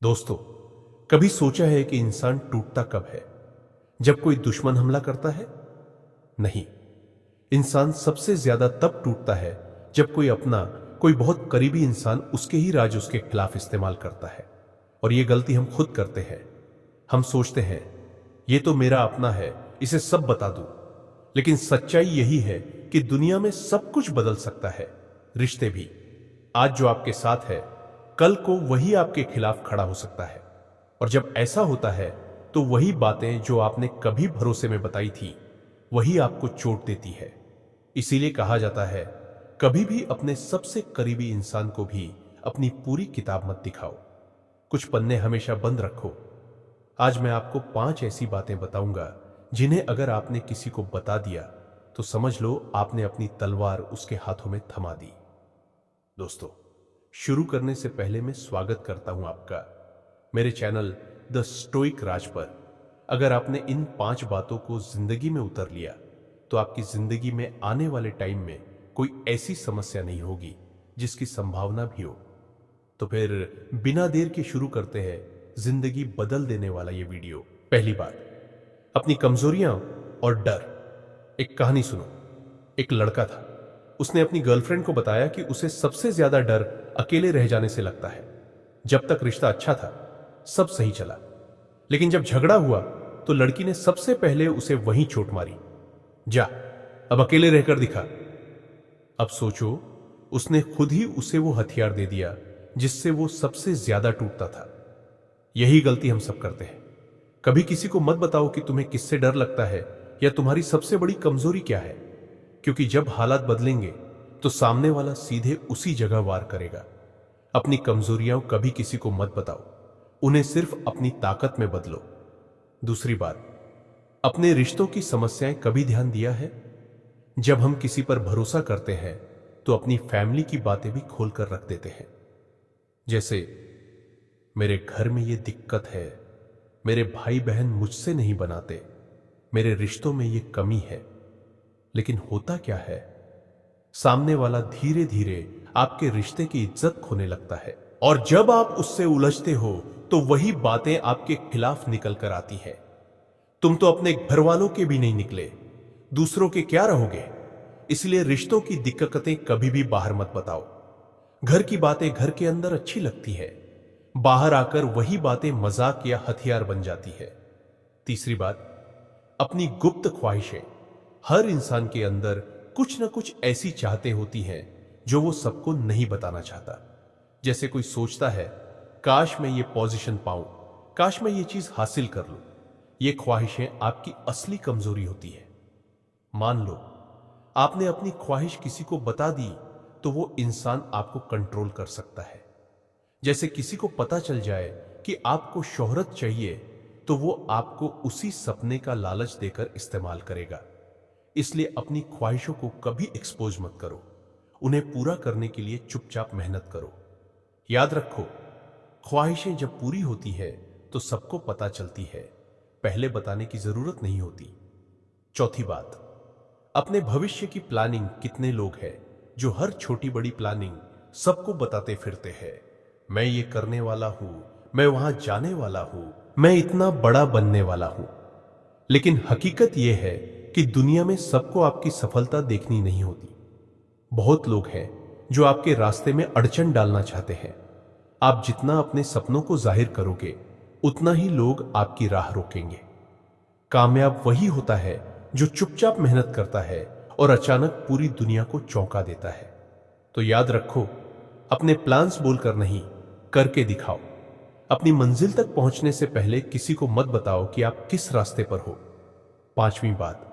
दोस्तों, कभी सोचा है कि इंसान टूटता कब है? जब कोई दुश्मन हमला करता है? नहीं, इंसान सबसे ज्यादा तब टूटता है जब कोई बहुत करीबी इंसान उसके ही राज उसके खिलाफ इस्तेमाल करता है। और यह गलती हम खुद करते हैं। हम सोचते हैं यह तो मेरा अपना है, इसे सब बता दूं। लेकिन सच्चाई यही है कि दुनिया में सब कुछ बदल सकता है, रिश्ते भी। आज जो आपके साथ है, कल को वही आपके खिलाफ खड़ा हो सकता है। और जब ऐसा होता है तो वही बातें जो आपने कभी भरोसे में बताई थी, वही आपको चोट देती है। इसीलिए कहा जाता है, कभी भी अपने सबसे करीबी इंसान को भी अपनी पूरी किताब मत दिखाओ, कुछ पन्ने हमेशा बंद रखो। आज मैं आपको 5 ऐसी बातें बताऊंगा जिन्हें अगर आपने किसी को बता दिया तो समझ लो आपने अपनी तलवार उसके हाथों में थमा दी। दोस्तों, शुरू करने से पहले मैं स्वागत करता हूं आपका मेरे चैनल द स्टोइक राज पर। अगर आपने इन 5 बातों को जिंदगी में उतर लिया तो आपकी जिंदगी में आने वाले टाइम में कोई ऐसी समस्या नहीं होगी जिसकी संभावना भी हो। तो फिर बिना देर के शुरू करते हैं जिंदगी बदल देने वाला ये वीडियो। पहली बात, अपनी कमजोरियां और डर। एक कहानी सुनो। एक लड़का था, उसने अपनी गर्लफ्रेंड को बताया कि उसे सबसे ज्यादा डर अकेले रह जाने से लगता है। जब तक रिश्ता अच्छा था, सब सही चला, लेकिन जब झगड़ा हुआ तो लड़की ने सबसे पहले उसे वहीं चोट मारी। जा, अब अकेले रहकर दिखा। अब सोचो, उसने खुद ही उसे वो हथियार दे दिया जिससे वो सबसे ज्यादा टूटता था। यही गलती हम सब करते हैं। कभी किसी को मत बताओ कि तुम्हें किससे डर लगता है या तुम्हारी सबसे बड़ी कमजोरी क्या है, क्योंकि जब हालात बदलेंगे तो सामने वाला सीधे उसी जगह वार करेगा। अपनी कमजोरियां कभी किसी को मत बताओ, उन्हें सिर्फ अपनी ताकत में बदलो। दूसरी बात, अपने रिश्तों की समस्याएं कभी ध्यान दिया है? जब हम किसी पर भरोसा करते हैं तो अपनी फैमिली की बातें भी खोलकर रख देते हैं। जैसे, मेरे घर में ये दिक्कत है, मेरे भाई बहन मुझसे नहीं बनाते, मेरे रिश्तों में ये कमी है। लेकिन होता क्या है, सामने वाला धीरे धीरे आपके रिश्ते की इज्जत खोने लगता है। और जब आप उससे उलझते हो तो वही बातें आपके खिलाफ निकल कर आती है। तुम तो अपने घर वालों के भी नहीं निकले, दूसरों के क्या रहोगे? इसलिए रिश्तों की दिक्कतें कभी भी बाहर मत बताओ। घर की बातें घर के अंदर अच्छी लगती है, बाहर आकर वही बातें मजाक या हथियार बन जाती है। तीसरी बात, अपनी गुप्त ख्वाहिशें। हर इंसान के अंदर कुछ न कुछ ऐसी चाहते होती हैं जो वो सबको नहीं बताना चाहता। जैसे कोई सोचता है, काश मैं ये पोजीशन पाऊं, काश मैं ये चीज हासिल कर लूं। ये ख्वाहिशें आपकी असली कमजोरी होती है। मान लो आपने अपनी ख्वाहिश किसी को बता दी तो वो इंसान आपको कंट्रोल कर सकता है। जैसे किसी को पता चल जाए कि आपको शोहरत चाहिए तो वो आपको उसी सपने का लालच देकर इस्तेमाल करेगा। इसलिए अपनी ख्वाहिशों को कभी एक्सपोज मत करो, उन्हें पूरा करने के लिए चुपचाप मेहनत करो। याद रखो, ख्वाहिशें जब पूरी होती है तो सबको पता चलती है, पहले बताने की जरूरत नहीं होती। चौथी बात, अपने भविष्य की प्लानिंग। कितने लोग हैं जो हर छोटी बड़ी प्लानिंग सबको बताते फिरते हैं, मैं ये करने वाला हूं, मैं वहां जाने वाला हूं, मैं इतना बड़ा बनने वाला हूं। लेकिन हकीकत यह है कि दुनिया में सबको आपकी सफलता देखनी नहीं होती। बहुत लोग हैं जो आपके रास्ते में अड़चन डालना चाहते हैं। आप जितना अपने सपनों को जाहिर करोगे, उतना ही लोग आपकी राह रोकेंगे। कामयाब वही होता है जो चुपचाप मेहनत करता है और अचानक पूरी दुनिया को चौंका देता है। तो याद रखो, अपने प्लान्स बोलकर नहीं, करके दिखाओ। अपनी मंजिल तक पहुंचने से पहले किसी को मत बताओ कि आप किस रास्ते पर हो। पांचवी बात,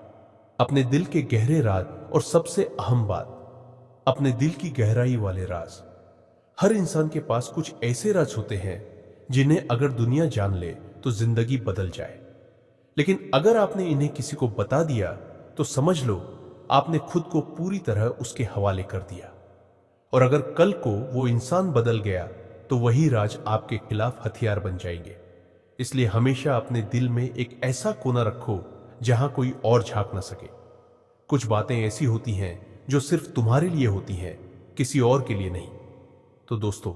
अपने दिल के गहरे राज। और सबसे अहम बात, अपने दिल की गहराई वाले राज। हर इंसान के पास कुछ ऐसे राज होते हैं जिन्हें अगर दुनिया जान ले तो जिंदगी बदल जाए। लेकिन अगर आपने इन्हें किसी को बता दिया तो समझ लो आपने खुद को पूरी तरह उसके हवाले कर दिया। और अगर कल को वो इंसान बदल गया तो वही राज आपके खिलाफ हथियार बन जाएंगे। इसलिए हमेशा अपने दिल में एक ऐसा कोना रखो जहां कोई और झांक ना सके। कुछ बातें ऐसी होती हैं जो सिर्फ तुम्हारे लिए होती हैं, किसी और के लिए नहीं। तो दोस्तों,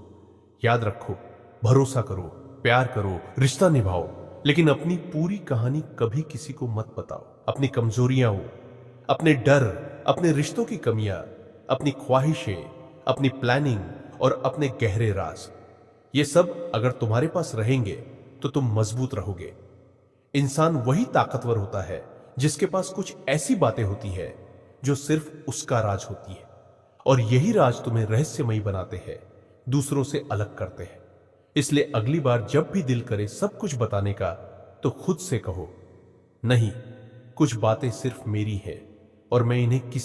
याद रखो, भरोसा करो, प्यार करो, रिश्ता निभाओ, लेकिन अपनी पूरी कहानी कभी किसी को मत बताओ। अपनी कमजोरियां हो, अपने डर, अपने रिश्तों की कमियां, अपनी ख्वाहिशें, अपनी प्लानिंग और अपने गहरे राज, ये सब अगर तुम्हारे पास रहेंगे तो तुम मजबूत रहोगे। इंसान वही ताकतवर होता है जिसके पास कुछ ऐसी बातें होती है जो सिर्फ उसका राज होती है, और यही राज तुम्हें रहस्यमयी बनाते हैं, दूसरों से अलग करते हैं। इसलिए अगली बार जब भी दिल करे सब कुछ बताने का, तो खुद से कहो, नहीं, कुछ बातें सिर्फ मेरी हैं और मैं इन्हें किसी